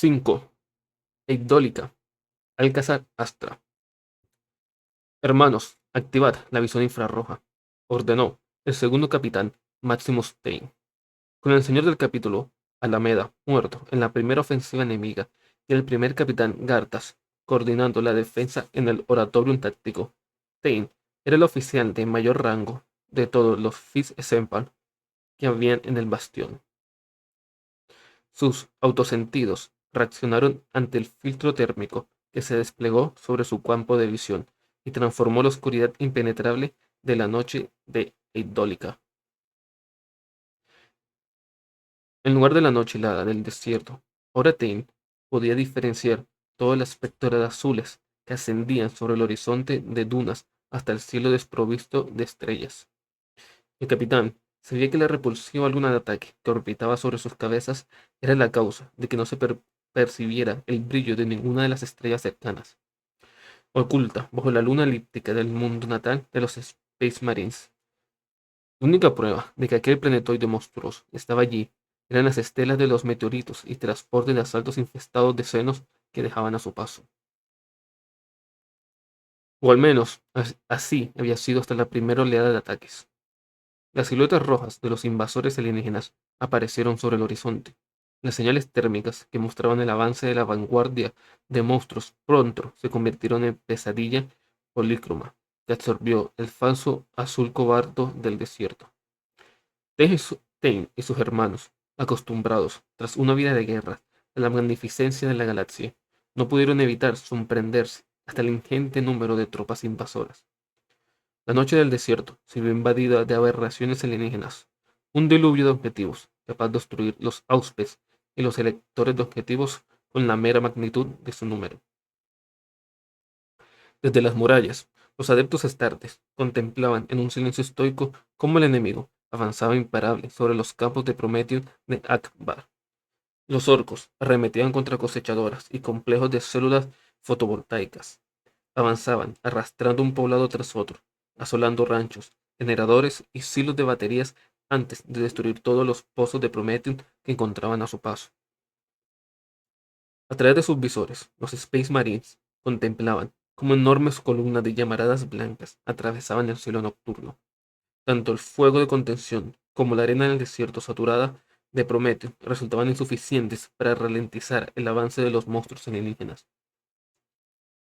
5. Eidólica. Alcázar Astra. Hermanos, activad la visión infrarroja, ordenó el segundo capitán Maximus Tain. Con el señor del capítulo, Alameda, muerto en la primera ofensiva enemiga, y el primer capitán Gartas, coordinando la defensa en el Oratorium Táctico, Tain era el oficial de mayor rango de todos los Fis Sempan que habían en el bastión. Sus autosentidos reaccionaron ante el filtro térmico que se desplegó sobre su campo de visión y transformó la oscuridad impenetrable de la noche de Eidólica. En lugar de la noche helada del desierto, ahora Tain podía diferenciar todo el espectro de azules que ascendían sobre el horizonte de dunas hasta el cielo desprovisto de estrellas. El capitán sabía que la repulsiva luna de ataque que orbitaba sobre sus cabezas era la causa de que no se percibiera el brillo de ninguna de las estrellas cercanas, oculta bajo la luna elíptica del mundo natal de los Space Marines. La única prueba de que aquel planetoide monstruoso estaba allí eran las estelas de los meteoritos y transportes de asaltos infestados de senos que dejaban a su paso. O al menos así había sido hasta la primera oleada de ataques. Las siluetas rojas de los invasores alienígenas aparecieron sobre el horizonte. Las señales térmicas que mostraban el avance de la vanguardia de monstruos pronto se convirtieron en pesadilla polícroma que absorbió el falso azul cobalto del desierto. Tain y sus hermanos, acostumbrados, tras una vida de guerra, a la magnificencia de la galaxia, no pudieron evitar sorprenderse hasta el ingente número de tropas invasoras. La noche del desierto se vio invadida de aberraciones alienígenas, un diluvio de objetivos capaz de destruir los auspes y los selectores de objetivos con la mera magnitud de su número. Desde las murallas, los adeptos astartes contemplaban en un silencio estoico cómo el enemigo avanzaba imparable sobre los campos de Prometeo de Akbar. Los orcos arremetían contra cosechadoras y complejos de células fotovoltaicas. Avanzaban, arrastrando un poblado tras otro, asolando ranchos, generadores y silos de baterías antes de destruir todos los pozos de Prometeo que encontraban a su paso. A través de sus visores, los Space Marines contemplaban cómo enormes columnas de llamaradas blancas atravesaban el cielo nocturno. Tanto el fuego de contención como la arena del desierto saturada de Prometeo resultaban insuficientes para ralentizar el avance de los monstruos alienígenas.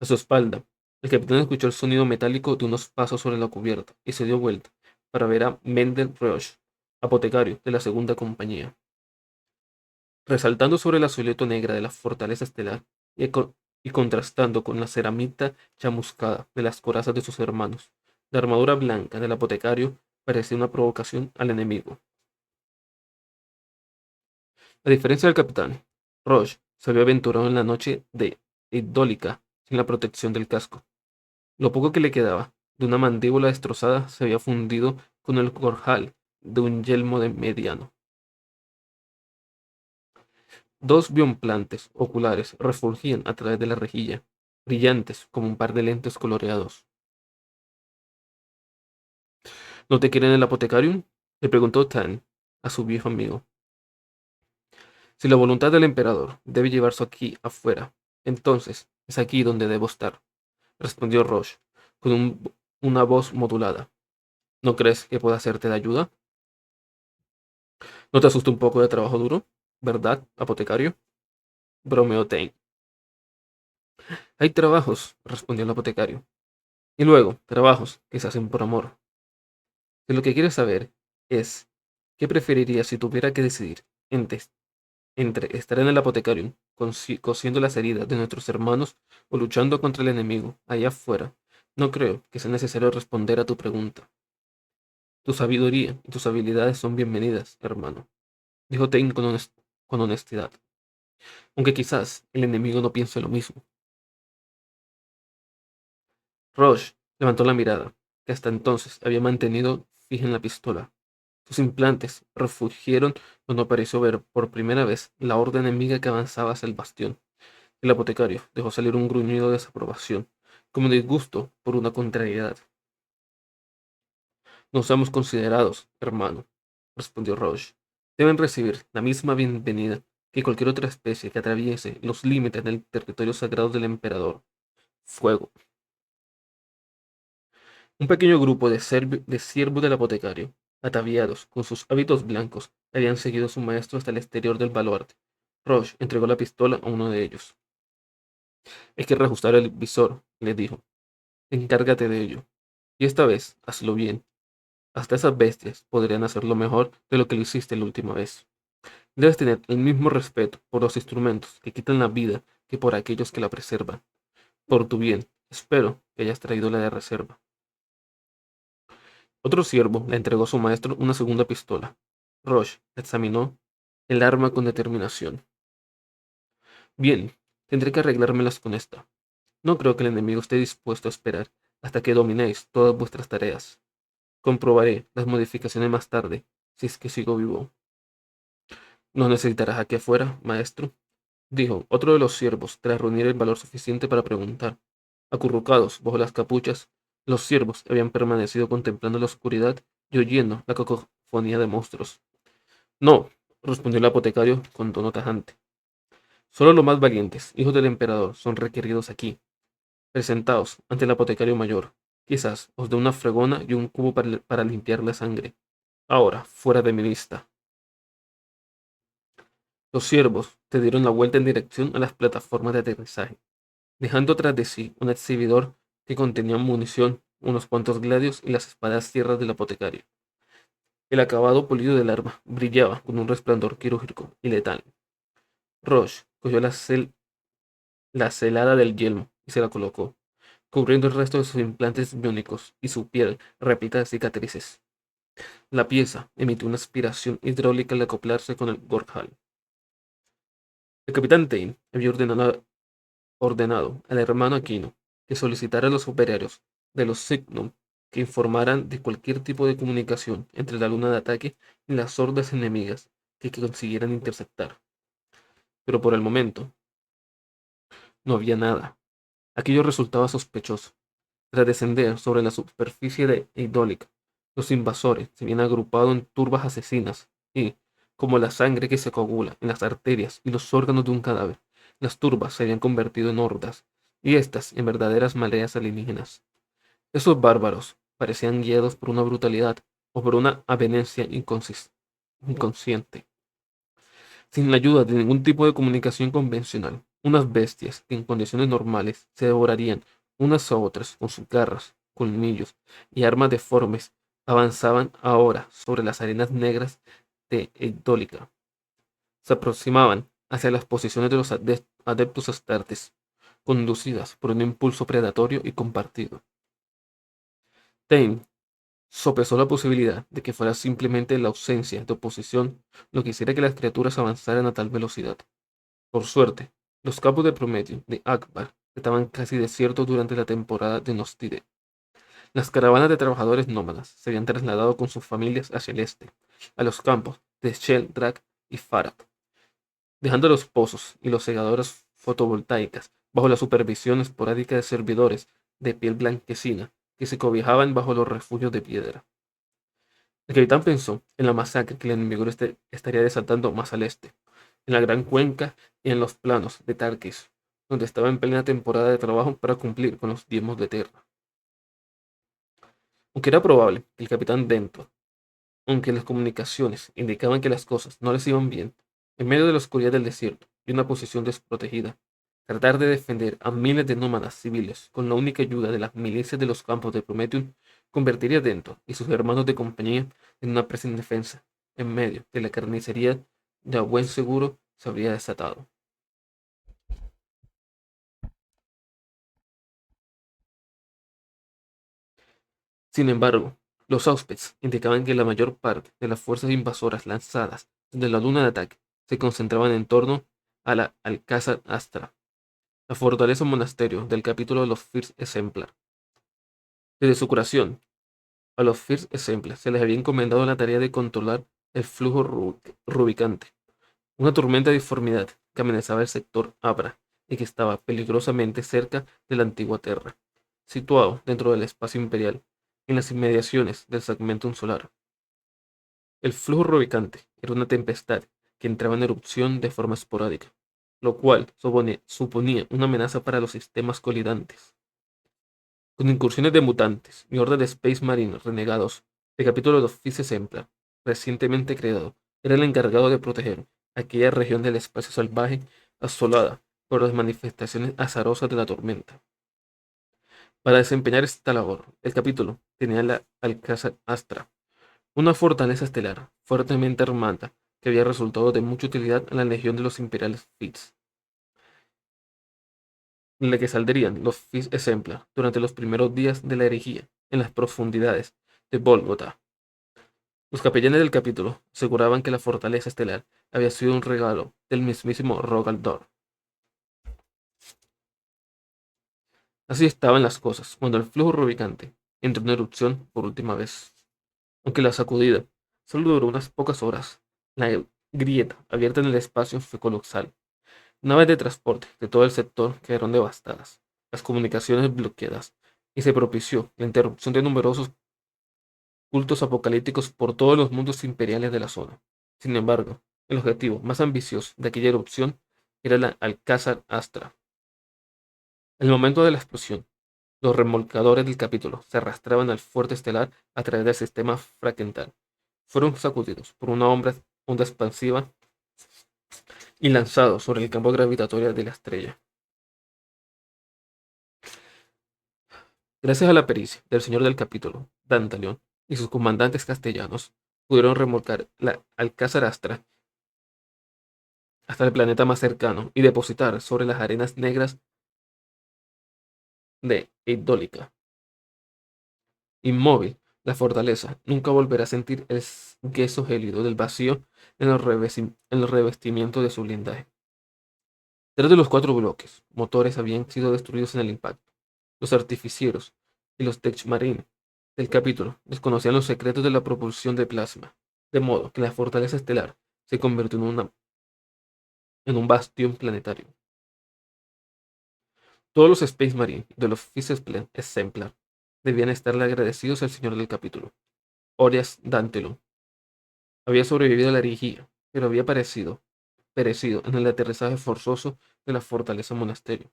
A su espalda, el capitán escuchó el sonido metálico de unos pasos sobre la cubierta y se dio vuelta para ver a Mendel Roche, apotecario de la segunda compañía, resaltando sobre el azuleto negra de la fortaleza estelar y contrastando con la ceramita chamuscada de las corazas de sus hermanos. La armadura blanca del apotecario parecía una provocación al enemigo. A diferencia del capitán, Roche se había aventurado en la noche de Idólica sin la protección del casco. Lo poco que le quedaba de una mandíbula destrozada se había fundido con el corjal de un yelmo de mediano. Dos biomplantes oculares refulgían a través de la rejilla, brillantes como un par de lentes coloreados. ¿No te quieren el apotecarium? Le preguntó Tan a su viejo amigo. Si la voluntad del emperador debe llevarse aquí afuera, entonces es aquí donde debo estar, respondió Roche, con una voz modulada. ¿No crees que pueda hacerte de ayuda? ¿No te asusta un poco de trabajo duro? ¿Verdad, apotecario? Bromeó Tain. Hay trabajos, respondió el apotecario. Y luego, trabajos que se hacen por amor. Si lo que quieres saber es, ¿qué preferirías si tuviera que decidir entre, entre estar en el apotecarium, cosiendo las heridas de nuestros hermanos o luchando contra el enemigo allá afuera? No creo que sea necesario responder a tu pregunta. Tu sabiduría y tus habilidades son bienvenidas, hermano, dijo Tain con honestidad, aunque quizás el enemigo no piense lo mismo. Roche levantó la mirada, que hasta entonces había mantenido fija en la pistola. Sus implantes refugieron cuando pareció ver por primera vez la horda enemiga que avanzaba hacia el bastión. El apotecario dejó salir un gruñido de desaprobación, como disgusto por una contrariedad. No somos considerados, hermano, respondió Roche. Deben recibir la misma bienvenida que cualquier otra especie que atraviese los límites del territorio sagrado del emperador. Fuego. Un pequeño grupo de siervos del apotecario, ataviados con sus hábitos blancos, habían seguido a su maestro hasta el exterior del baluarte. Roche entregó la pistola a uno de ellos. Hay que reajustar el visor, le dijo. Encárgate de ello. Y esta vez, hazlo bien. Hasta esas bestias podrían hacerlo mejor de lo que lo hiciste la última vez. Debes tener el mismo respeto por los instrumentos que quitan la vida que por aquellos que la preservan. Por tu bien, espero que hayas traído la de reserva. Otro siervo le entregó a su maestro una segunda pistola. Roche examinó el arma con determinación. Bien, tendré que arreglármelas con esta. No creo que el enemigo esté dispuesto a esperar hasta que dominéis todas vuestras tareas. Comprobaré las modificaciones más tarde, si es que sigo vivo. No necesitarás aquí afuera, maestro, dijo otro de los siervos, tras reunir el valor suficiente para preguntar. Acurrucados bajo las capuchas, los siervos habían permanecido contemplando la oscuridad y oyendo la cacofonía de monstruos. No, respondió el apotecario con tono tajante. Solo los más valientes, hijos del emperador, son requeridos aquí. Presentaos ante el apotecario mayor. Quizás os dé una fregona y un cubo para limpiar la sangre. Ahora, fuera de mi vista. Los siervos te dieron la vuelta en dirección a las plataformas de aterrizaje, dejando tras de sí un exhibidor que contenía munición, unos cuantos gladios y las espadas sierras del apotecario. El acabado pulido del arma brillaba con un resplandor quirúrgico y letal. Roche cogió la celada del yelmo y se la colocó, cubriendo el resto de sus implantes biónicos y su piel repleta de cicatrices. La pieza emitió una aspiración hidráulica al acoplarse con el Gorhal. El capitán Tain había ordenado al hermano Aquino que solicitara a los operarios de los Signum que informaran de cualquier tipo de comunicación entre la luna de ataque y las hordas enemigas que consiguieran interceptar. Pero por el momento no había nada. Aquello resultaba sospechoso. Tras descender sobre la superficie de Eidólica, los invasores se habían agrupado en turbas asesinas y, como la sangre que se coagula en las arterias y los órganos de un cadáver, las turbas se habían convertido en hordas, y éstas en verdaderas mareas alienígenas. Esos bárbaros parecían guiados por una brutalidad o por una avenencia inconsciente, sin la ayuda de ningún tipo de comunicación convencional. Unas bestias que en condiciones normales se devorarían unas a otras con sus garras, colmillos y armas deformes, avanzaban ahora sobre las arenas negras de Eidólica. Se aproximaban hacia las posiciones de los adeptos astartes, conducidas por un impulso predatorio y compartido. Tain sopesó la posibilidad de que fuera simplemente la ausencia de oposición lo que hiciera que las criaturas avanzaran a tal velocidad. Por suerte, los campos de Prometeo de Akbar estaban casi desiertos durante la temporada de Nostide. Las caravanas de trabajadores nómadas se habían trasladado con sus familias hacia el este, a los campos de Sheldrak y Farad, dejando los pozos y los segadores fotovoltaicas bajo la supervisión esporádica de servidores de piel blanquecina que se cobijaban bajo los refugios de piedra. El capitán pensó en la masacre que el enemigo estaría desatando más al este, en la gran cuenca y en los planos de Tarkis, donde estaba en plena temporada de trabajo para cumplir con los diezmos de tierra. Aunque era probable que el capitán Denton, aunque las comunicaciones indicaban que las cosas no les iban bien, en medio de la oscuridad del desierto y una posición desprotegida, tratar de defender a miles de nómadas civiles con la única ayuda de las milicias de los campos de Prometheum convertiría a Denton y sus hermanos de compañía en una presa indefensa, en medio de la carnicería de a buen seguro se habría desatado. Sin embargo, los auspets indicaban que la mayor parte de las fuerzas invasoras lanzadas desde la luna de ataque se concentraban en torno a la Alcázar Astra, la fortaleza monasterio del capítulo de los First Exemplar. Desde su curación, a los First Exemplar se les había encomendado la tarea de controlar el flujo rubicante, una tormenta de disformidad que amenazaba el sector Abra y que estaba peligrosamente cerca de la antigua Terra, situado dentro del espacio imperial, en las inmediaciones del Segmentum Solar. El flujo rubicante era una tempestad que entraba en erupción de forma esporádica, lo cual suponía una amenaza para los sistemas colidantes. Con incursiones de mutantes y hordas de Space Marines renegados, el capítulo de Office Exemplar, recientemente creado, era el encargado de proteger aquella región del espacio salvaje asolada por las manifestaciones azarosas de la tormenta. Para desempeñar esta labor, el capítulo tenía la Alcázar Astra, una fortaleza estelar fuertemente armada que había resultado de mucha utilidad en la legión de los imperiales Fitz, en la que saldrían los Fitz Exemplar durante los primeros días de la herejía en las profundidades de Volgota. Los capellanes del capítulo aseguraban que la fortaleza estelar había sido un regalo del mismísimo Rogal Dorn. Así estaban las cosas cuando el flujo rubicante entró en erupción por última vez. Aunque la sacudida solo duró unas pocas horas, la grieta abierta en el espacio fue colosal. Naves de transporte de todo el sector quedaron devastadas, las comunicaciones bloqueadas, y se propició la interrupción de numerosos cultos apocalípticos por todos los mundos imperiales de la zona. Sin embargo, el objetivo más ambicioso de aquella erupción era la Alcázar Astra. En el momento de la explosión, los remolcadores del capítulo se arrastraban al fuerte estelar a través del sistema fragmental. Fueron sacudidos por una onda expansiva y lanzados sobre el campo gravitatorio de la estrella. Gracias a la pericia del señor del capítulo, Dantalion, y sus comandantes castellanos, pudieron remolcar la Alcázar Astra hasta el planeta más cercano y depositar sobre las arenas negras de Eidólica. Inmóvil, la fortaleza nunca volverá a sentir el queso gélido del vacío en el revestimiento de su blindaje. Tres de los cuatro bloques motores habían sido destruidos en el impacto. Los artificieros y los Techmarine del capítulo desconocían los secretos de la propulsión de plasma, de modo que la fortaleza estelar se convirtió en un bastión planetario. Todos los Space Marine de los Fifth Exemplar debían estarle agradecidos al señor del capítulo, Orias Dantelon. Había sobrevivido a la herejía, pero había perecido en el aterrizaje forzoso de la fortaleza monasterio.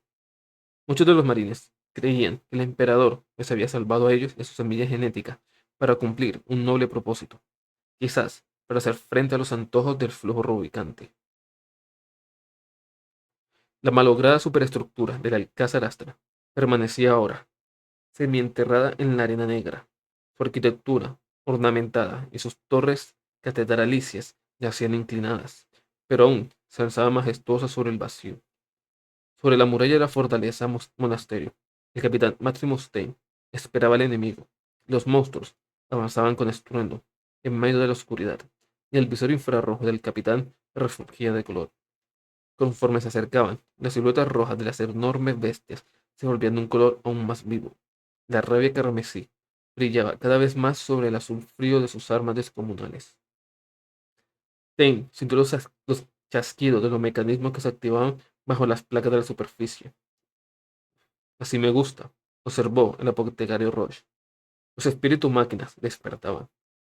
Muchos de los marines creían que el emperador les había salvado a ellos y a su semilla genética para cumplir un noble propósito, quizás para hacer frente a los antojos del flujo rubicante. La malograda superestructura del Alcázar Astra permanecía ahora, semienterrada en la arena negra. Su arquitectura ornamentada y sus torres catedralicias yacían inclinadas, pero aún se alzaba majestuosa sobre el vacío. Sobre la muralla de la fortaleza monasterio, el capitán Maximus Stein esperaba al enemigo. Los monstruos avanzaban con estruendo en medio de la oscuridad, y el visor infrarrojo del capitán resurgía de color. Conforme se acercaban, las siluetas rojas de las enormes bestias se volvían de un color aún más vivo. La rabia carmesí brillaba cada vez más sobre el azul frío de sus armas descomunales. Stein sintió los chasquidos de los mecanismos que se activaban bajo las placas de la superficie. Así me gusta, observó el apotecario Roche. Los espíritus máquinas despertaban.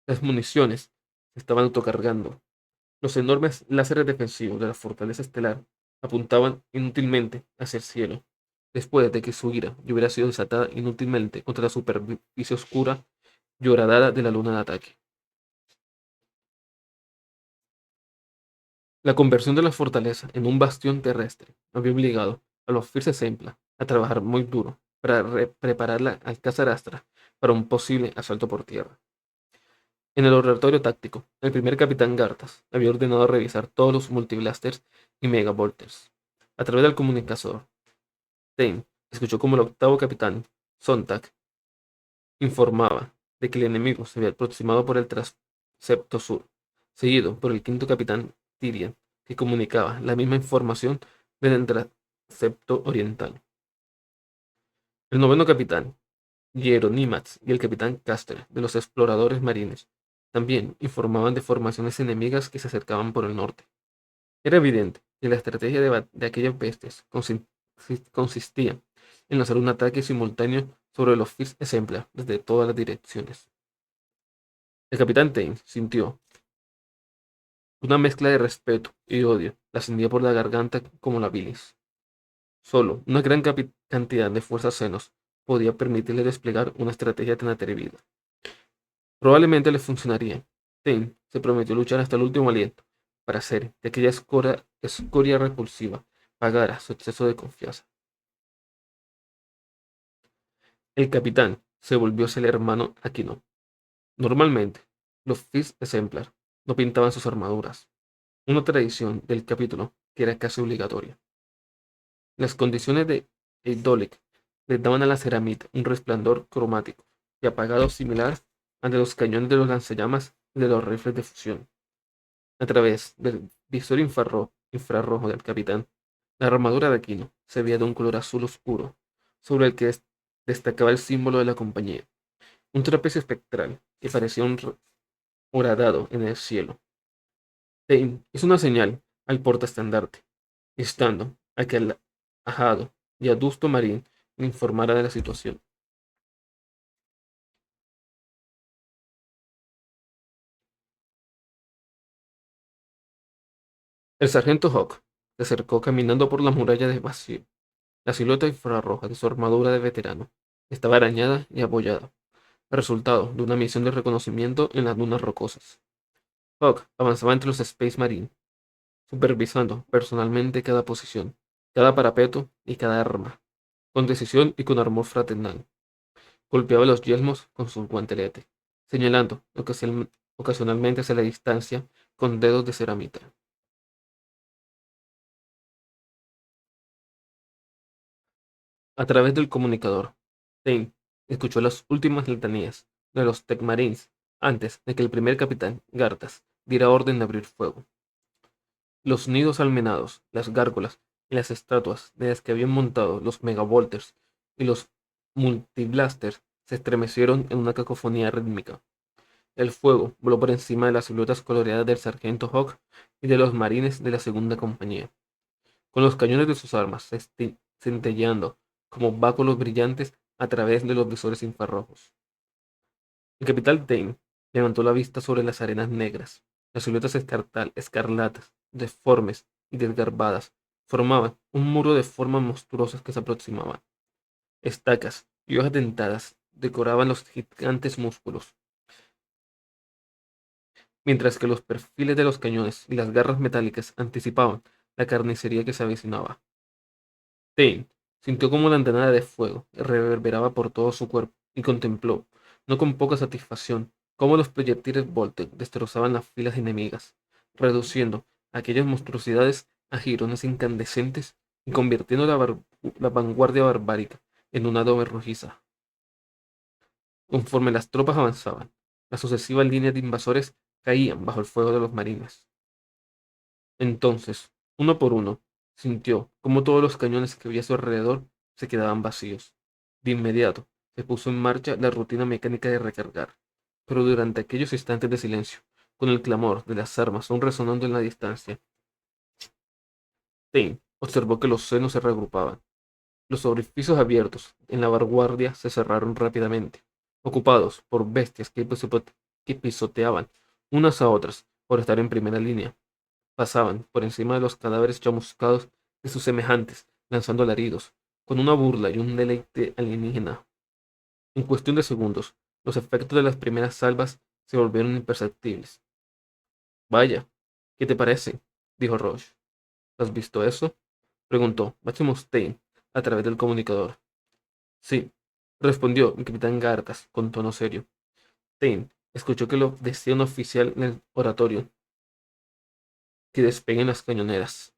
Las municiones se estaban autocargando. Los enormes láseres defensivos de la fortaleza estelar apuntaban inútilmente hacia el cielo, después de que su ira ya hubiera sido desatada inútilmente contra la superficie oscura y horadada de la luna de ataque. La conversión de la fortaleza en un bastión terrestre había obligado a los First Templar a trabajar muy duro para preparar la Alcázar Astra para un posible asalto por tierra. En el oratorio táctico, el primer capitán Gartas había ordenado revisar todos los multiblasters y megavolters. A través del comunicador, Stein escuchó como el octavo capitán, Sontag, informaba de que el enemigo se había aproximado por el transepto sur, seguido por el quinto capitán Tyrion, que comunicaba la misma información desde el transepto oriental. El noveno capitán, Hieronymus, y el capitán Caster, de los exploradores marines, también informaban de formaciones enemigas que se acercaban por el norte. Era evidente que la estrategia de aquellas bestias consistía en lanzar un ataque simultáneo sobre los Fifth Exemplar desde todas las direcciones. El capitán Tain sintió Una mezcla de respeto y odio la ascendía por la garganta como la bilis. Solo una gran cantidad de fuerzas senos podía permitirle desplegar una estrategia tan atrevida. Probablemente le funcionaría. Tain se prometió luchar hasta el último aliento para hacer que aquella escoria repulsiva pagara su exceso de confianza. El capitán se volvió hacia el hermano Aquino. Normalmente, los Fist Exemplar no pintaban sus armaduras, una tradición del capítulo que era casi obligatoria. Las condiciones de Eidolic le daban a la ceramita un resplandor cromático y apagado similar al de los cañones de los lanzallamas y de los rifles de fusión. A través del visor infrarrojo del capitán, la armadura de Aquino se veía de un color azul oscuro, sobre el que destacaba el símbolo de la compañía, un trapecio espectral que parecía un horadado en el cielo. Tain hizo una señal al portaestandarte, instando a que el ajado y adusto marín le informara de la situación. El sargento Hawk se acercó caminando por la muralla de vacío. La silueta infrarroja de su armadura de veterano estaba arañada y apoyada, resultado de una misión de reconocimiento en las dunas rocosas. Hawk avanzaba entre los Space Marine, supervisando personalmente cada posición, cada parapeto y cada arma, con decisión y con amor fraternal. Golpeaba los yelmos con su guantelete, señalando ocasionalmente hacia la distancia con dedos de ceramita. A través del comunicador, Tain escuchó las últimas letanías de los Tech Marines antes de que el primer capitán, Gartas, diera orden de abrir fuego. Los nidos almenados, las gárgolas y las estatuas de las que habían montado los megavolters y los multiblasters se estremecieron en una cacofonía rítmica. El fuego voló por encima de las siluetas coloreadas del sargento Hawk y de los marines de la segunda compañía, con los cañones de sus armas centelleando como báculos brillantes a través de los visores infrarrojos. El capitán Dane levantó la vista sobre las arenas negras. Las siluetas escarlatas, deformes y desgarbadas formaban un muro de formas monstruosas que se aproximaban. Estacas y hojas dentadas decoraban los gigantes músculos, mientras que los perfiles de los cañones y las garras metálicas anticipaban la carnicería que se avecinaba. Tain sintió como la andanada de fuego reverberaba por todo su cuerpo y contempló, no con poca satisfacción, cómo los proyectiles Voltec destrozaban las filas enemigas, reduciendo aquellas monstruosidades a jirones incandescentes y convirtiendo la vanguardia barbárica en una adobe rojiza. Conforme las tropas avanzaban, las sucesivas líneas de invasores caían bajo el fuego de los marines. Entonces, uno por uno, sintió cómo todos los cañones que había a su alrededor se quedaban vacíos. De inmediato, se puso en marcha la rutina mecánica de recargar, pero durante aquellos instantes de silencio, con el clamor de las armas aún resonando en la distancia, Tain observó que los senos se reagrupaban. Los orificios abiertos en la vanguardia se cerraron rápidamente, ocupados por bestias que pisoteaban unas a otras por estar en primera línea. Pasaban por encima de los cadáveres chamuscados de sus semejantes, lanzando alaridos, con una burla y un deleite alienígena. En cuestión de segundos, los efectos de las primeras salvas se volvieron imperceptibles. Vaya, ¿qué te parece? Dijo Roche. ¿Has visto eso? Preguntó Máximo Stein a través del comunicador. Sí, respondió el capitán Gartas con tono serio. Stein escuchó que lo decía un oficial en el oratorio, que despeguen las cañoneras.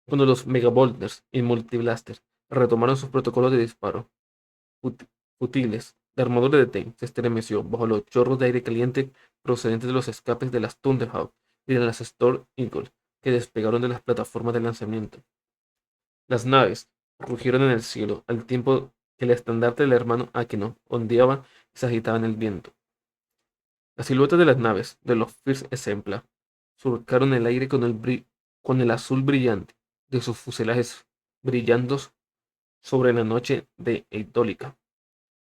Cuando los Megabolters y Multiblaster retomaron sus protocolos de disparo, futiles, la armadura de Tain se estremeció bajo los chorros de aire caliente procedentes de los escapes de las Thunderhawk y de las Storm Eagle que despegaron de las plataformas de lanzamiento. Las naves rugieron en el cielo al tiempo que el estandarte del hermano Aquino ondeaba y se agitaba en el viento. Las siluetas de las naves de los First Exemplar surcaron el aire con el azul brillante de sus fuselajes brillando sobre la noche de Eitólica.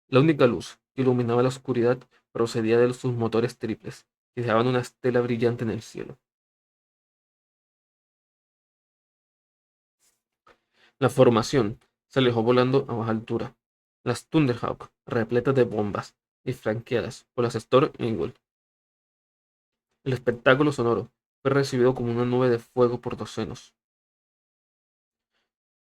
La única luz que iluminaba la oscuridad procedía de sus motores triples, que dejaban una estela brillante en el cielo. La formación se alejó volando a baja altura. Las Thunderhawk, repletas de bombas y flanqueadas por las Storm Eagle. El espectáculo sonoro fue recibido como una nube de fuego por docenas.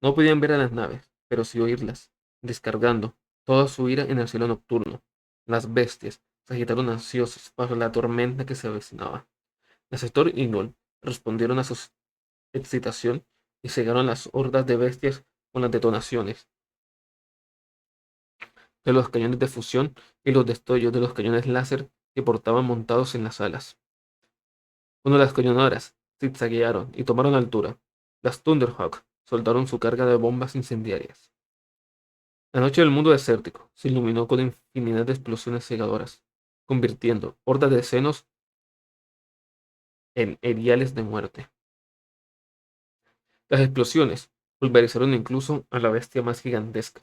No podían ver a las naves, pero sí oírlas, descargando toda su ira en el cielo nocturno. Las bestias se agitaron ansiosas bajo la tormenta que se avecinaba. Las Storm Eagle respondieron a su excitación y cegaron las hordas de bestias con las detonaciones de los cañones de fusión y los destellos de los cañones láser que portaban montados en las alas. Cuando las cañoneras zigzaguearon y tomaron altura, las Thunderhawk soltaron su carga de bombas incendiarias. La noche del mundo desértico se iluminó con infinidad de explosiones cegadoras, convirtiendo hordas de senos en eriales de muerte. Las explosiones pulverizaron incluso a la bestia más gigantesca,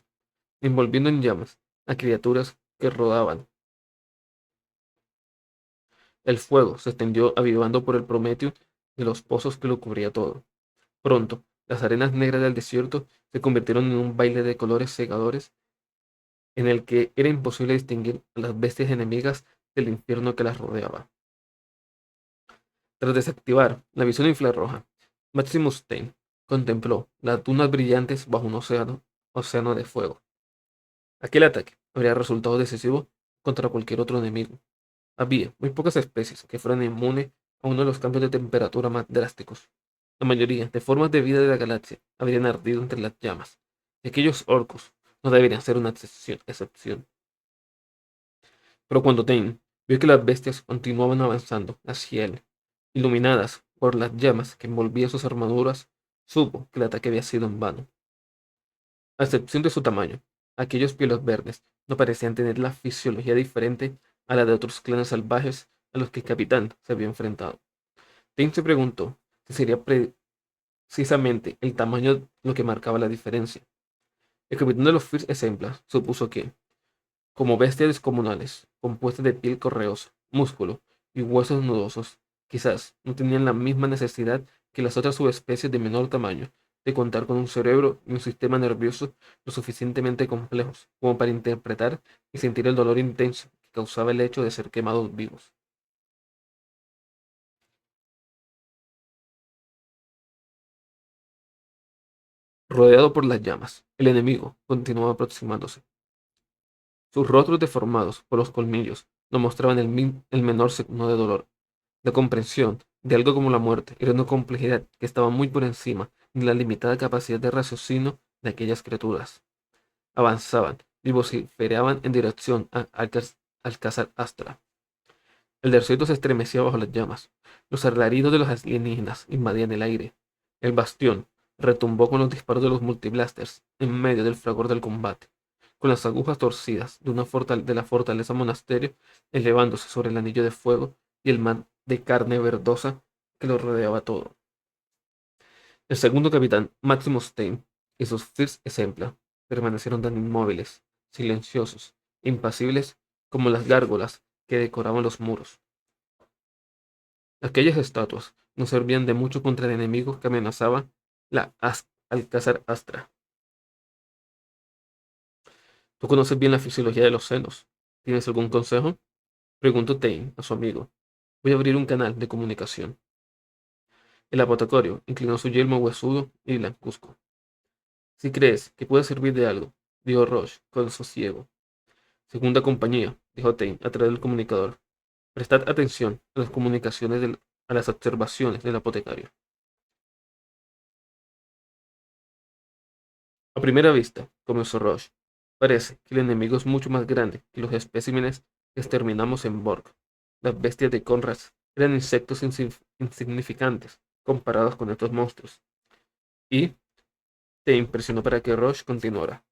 envolviendo en llamas a criaturas que rodaban. El fuego se extendió avivando por el Prometeo de los pozos que lo cubría todo. Pronto, las arenas negras del desierto se convirtieron en un baile de colores cegadores en el que era imposible distinguir a las bestias enemigas del infierno que las rodeaba. Tras desactivar la visión infrarroja, Maximus Stein contempló las dunas brillantes bajo un océano de fuego. Aquel ataque habría resultado decisivo contra cualquier otro enemigo. Había muy pocas especies que fueran inmunes a uno de los cambios de temperatura más drásticos. La mayoría de formas de vida de la galaxia habrían ardido entre las llamas, y aquellos orcos no deberían ser una excepción. Pero cuando Tain vio que las bestias continuaban avanzando hacia él, iluminadas por las llamas que envolvían sus armaduras, supo que el ataque había sido en vano. A excepción de su tamaño, aquellos pielos verdes no parecían tener la fisiología diferente a la de otros clanes salvajes a los que el capitán se había enfrentado. Tain se preguntó si sería precisamente el tamaño lo que marcaba la diferencia. El capitán de los First Exemplars supuso que, como bestias descomunales, compuestas de piel correosa, músculo y huesos nudosos, quizás no tenían la misma necesidad que las otras subespecies de menor tamaño de contar con un cerebro y un sistema nervioso lo suficientemente complejos como para interpretar y sentir el dolor intenso que causaba el hecho de ser quemados vivos. Rodeado por las llamas, el enemigo continuaba aproximándose. Sus rostros deformados por los colmillos no mostraban el menor signo de dolor, de comprensión de algo como la muerte. Era una complejidad que estaba muy por encima de la limitada capacidad de raciocinio de aquellas criaturas. Avanzaban y vociferaban en dirección a Alcázar Astra. El desierto se estremecía bajo las llamas. Los alaridos de los alienígenas invadían el aire. El bastión retumbó con los disparos de los multiblasters en medio del fragor del combate, con las agujas torcidas de la fortaleza monasterio elevándose sobre el anillo de fuego y el mar de carne verdosa que lo rodeaba todo. El segundo capitán, Maximus Stein, y sus First Exemplar permanecieron tan inmóviles, silenciosos, impasibles como las gárgolas que decoraban los muros. Aquellas estatuas no servían de mucho contra el enemigo que amenazaba Alcázar Astra. Tú conoces bien la fisiología de los senos. ¿Tienes algún consejo? Preguntó Tain a su amigo. Voy a abrir un canal de comunicación. El apotecario inclinó su yelmo huesudo y blancuzco. Si crees que puede servir de algo, dijo Roche con sosiego. Segunda compañía, dijo Tain a través del comunicador. Prestad atención a las a las observaciones del apotecario. A primera vista, comenzó Roche, parece que el enemigo es mucho más grande que los especímenes que exterminamos en Borg. Las bestias de Conrad eran insectos insignificantes comparados con estos monstruos. Y te impresionó para que Roche continuara.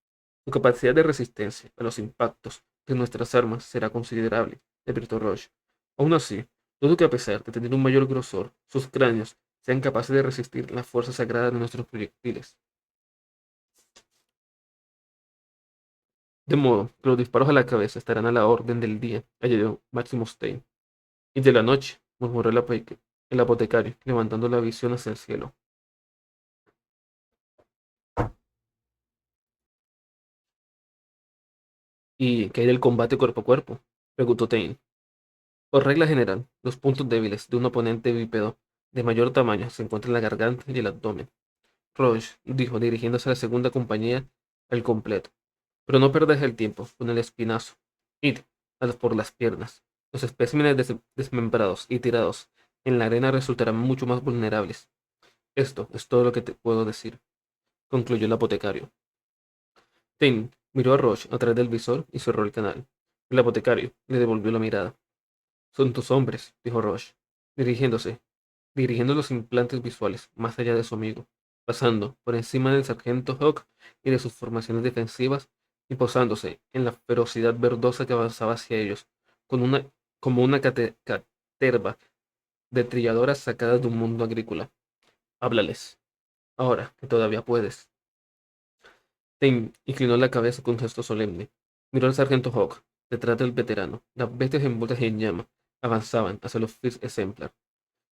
Su capacidad de resistencia a los impactos de nuestras armas será considerable, advirtió Roche. Aún así, dudo que a pesar de tener un mayor grosor, sus cráneos sean capaces de resistir la fuerza sagrada de nuestros proyectiles. De modo que los disparos a la cabeza estarán a la orden del día, añadió Maximus Stein. Y de la noche, murmuró el apotecario, levantando la visión hacia el cielo. ¿Y qué hay del combate cuerpo a cuerpo? Preguntó Tain. Por regla general, los puntos débiles de un oponente bípedo de mayor tamaño se encuentran en la garganta y el abdomen. Roche dijo, dirigiéndose a la segunda compañía al completo. Pero no perdáis el tiempo con el espinazo. Id por las piernas. Los especímenes desmembrados y tirados en la arena resultarán mucho más vulnerables. Esto es todo lo que te puedo decir, concluyó el apotecario. Tim miró a Roche a través del visor y cerró el canal. El apotecario le devolvió la mirada. Son tus hombres, dijo Roche, dirigiendo los implantes visuales más allá de su amigo, pasando por encima del sargento Hawk y de sus formaciones defensivas y posándose en la ferocidad verdosa que avanzaba hacia ellos, con una, como una caterva de trilladoras sacadas de un mundo agrícola. Háblales, ahora que todavía puedes. Tim inclinó la cabeza con gesto solemne. Miró al sargento Hawk. Detrás del veterano, las bestias envueltas en llama avanzaban hacia los First Exemplar.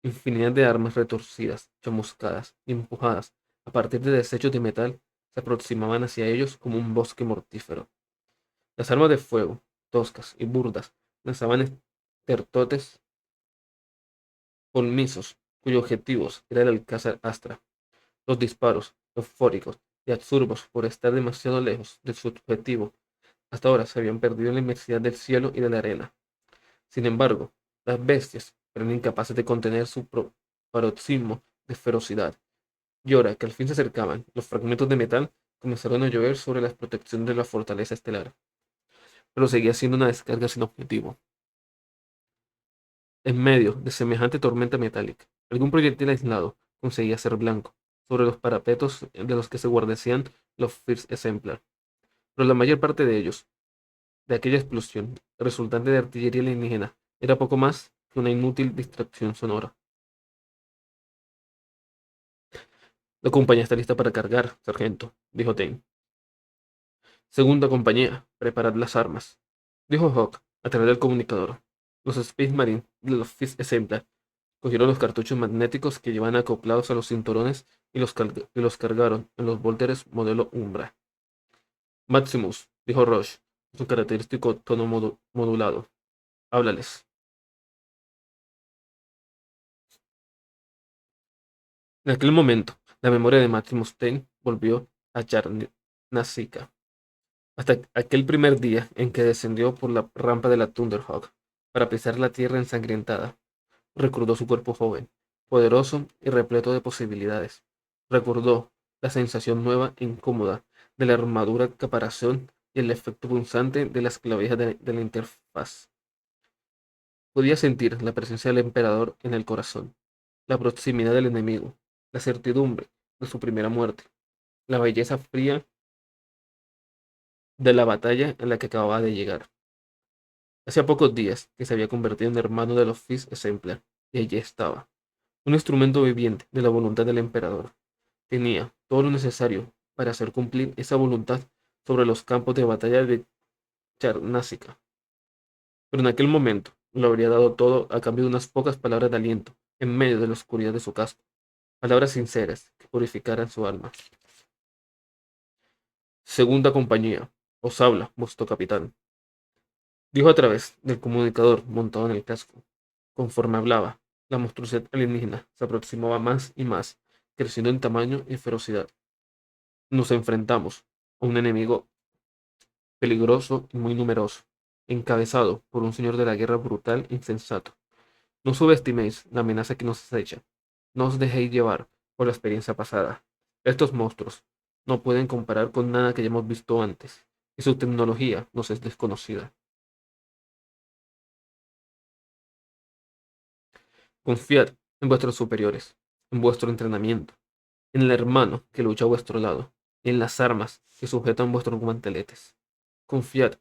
Infinidad de armas retorcidas, chamuscadas y empujadas a partir de desechos de metal se aproximaban hacia ellos como un bosque mortífero. Las armas de fuego, toscas y burdas, lanzaban estertotes colmizos, cuyos objetivos era el alcázar Astra. Los disparos, eufóricos y absurdos por estar demasiado lejos de su objetivo, hasta ahora se habían perdido en la inmensidad del cielo y de la arena. Sin embargo, las bestias eran incapaces de contener su paroxismo de ferocidad, y ahora que al fin se acercaban, los fragmentos de metal comenzaron a llover sobre la protección de la fortaleza estelar, pero seguía siendo una descarga sin objetivo. En medio de semejante tormenta metálica, algún proyectil aislado conseguía ser blanco sobre los parapetos de los que se guarnecían los First Exemplar, pero la mayor parte de ellos, de aquella explosión resultante de artillería alienígena, era poco más que una inútil distracción sonora. La compañía está lista para cargar, sargento, dijo Tain. Segunda compañía, preparad las armas, dijo Hawk a través del comunicador. Los Space Marines de los Fifth Exemplar cogieron los cartuchos magnéticos que llevaban acoplados a los cinturones y los cargaron en los Volteres modelo Umbra. Maximus, dijo Roche, en su característico tono modulado. Háblales. En aquel momento, la memoria de Maximus Tain volvió a Charnasica, hasta aquel primer día en que descendió por la rampa de la Thunderhawk para pisar la tierra ensangrentada. Recordó su cuerpo joven, poderoso y repleto de posibilidades. Recordó la sensación nueva e incómoda de la armadura caparazón y el efecto punzante de las clavijas de la interfaz. Podía sentir la presencia del emperador en el corazón, la proximidad del enemigo, la certidumbre de su primera muerte, la belleza fría de la batalla en la que acababa de llegar. Hacía pocos días que se había convertido en hermano de los Fis Exemplar, y allí estaba, un instrumento viviente de la voluntad del emperador. Tenía todo lo necesario para hacer cumplir esa voluntad sobre los campos de batalla de Charnásica. Pero en aquel momento lo habría dado todo a cambio de unas pocas palabras de aliento en medio de la oscuridad de su casco, palabras sinceras que purificaran su alma. Segunda compañía, os habla vuestro capitán, dijo a través del comunicador montado en el casco. Conforme hablaba, la monstruosidad alienígena se aproximaba más y más, creciendo en tamaño y ferocidad. Nos enfrentamos a un enemigo peligroso y muy numeroso, encabezado por un señor de la guerra brutal e insensato. No subestiméis la amenaza que nos acecha. No os dejéis llevar por la experiencia pasada. Estos monstruos no pueden comparar con nada que hayamos visto antes, y su tecnología nos es desconocida. Confiad en vuestros superiores, en vuestro entrenamiento, en el hermano que lucha a vuestro lado, y en las armas que sujetan vuestros guanteletes. Confiad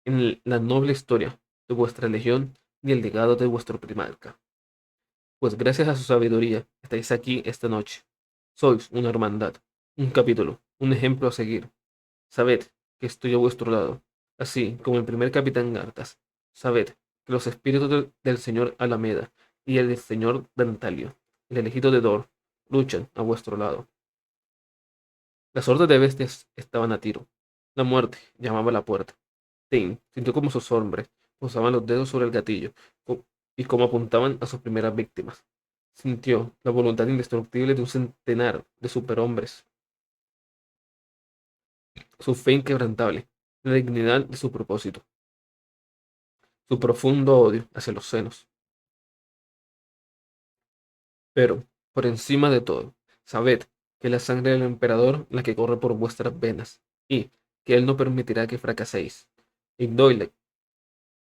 en la noble historia de vuestra legión y el legado de vuestro primarca. Pues gracias a su sabiduría estáis aquí esta noche. Sois una hermandad, un capítulo, un ejemplo a seguir. Sabed que estoy a vuestro lado, así como el primer capitán Gartas. Sabed que los espíritus del señor Alameda y el del señor Dantalio, el elegido de Dor, luchan a vuestro lado. Las hordas de bestias estaban a tiro. La muerte llamaba a la puerta. Tain sintió como sus hombres posaban los dedos sobre el gatillo y cómo apuntaban a sus primeras víctimas. Sintió la voluntad indestructible de un centenar de superhombres, su fe inquebrantable, la dignidad de su propósito, su profundo odio hacia los senos. Pero, por encima de todo, sabed que la sangre del emperador la que corre por vuestras venas, y que él no permitirá que fracaséis. Igdoile-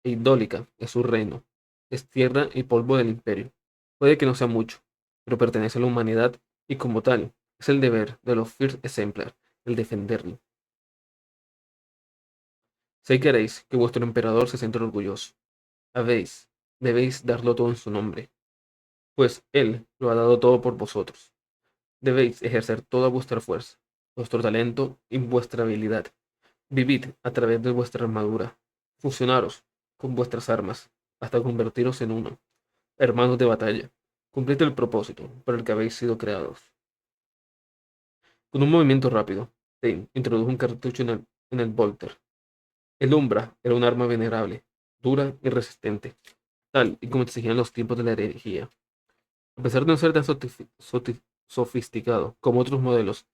Igdólica es su reino, es tierra y polvo del imperio. Puede que no sea mucho, pero pertenece a la humanidad, y como tal, es el deber de los First Exemplar el defenderlo. Sé que haréis que vuestro emperador se sienta orgulloso. Habéis, debéis darlo todo en su nombre, pues él lo ha dado todo por vosotros. Debéis ejercer toda vuestra fuerza, vuestro talento y vuestra habilidad. Vivid a través de vuestra armadura. Fusionaros con vuestras armas hasta convertiros en uno. Hermanos de batalla, cumplid el propósito por el que habéis sido creados. Con un movimiento rápido, Tain introdujo un cartucho en el Volter. El Umbra era un arma venerable, dura y resistente, tal y como exigían los tiempos de la herejía. A pesar de no ser tan sofisticado como otros modelos,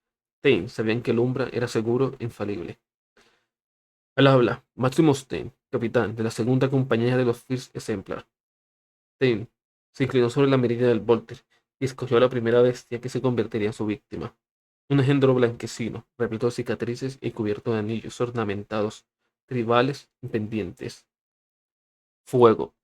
Tain sabían que el Umbra era seguro e infalible. Al habla, Maximus Tain, capitán de la segunda compañía de los First Exemplar. Tain se inclinó sobre la mirilla del Volter y escogió a la primera bestia que se convertiría en su víctima. Un engendro blanquecino, repleto de cicatrices y cubierto de anillos ornamentados, tribales y pendientes. Fuego.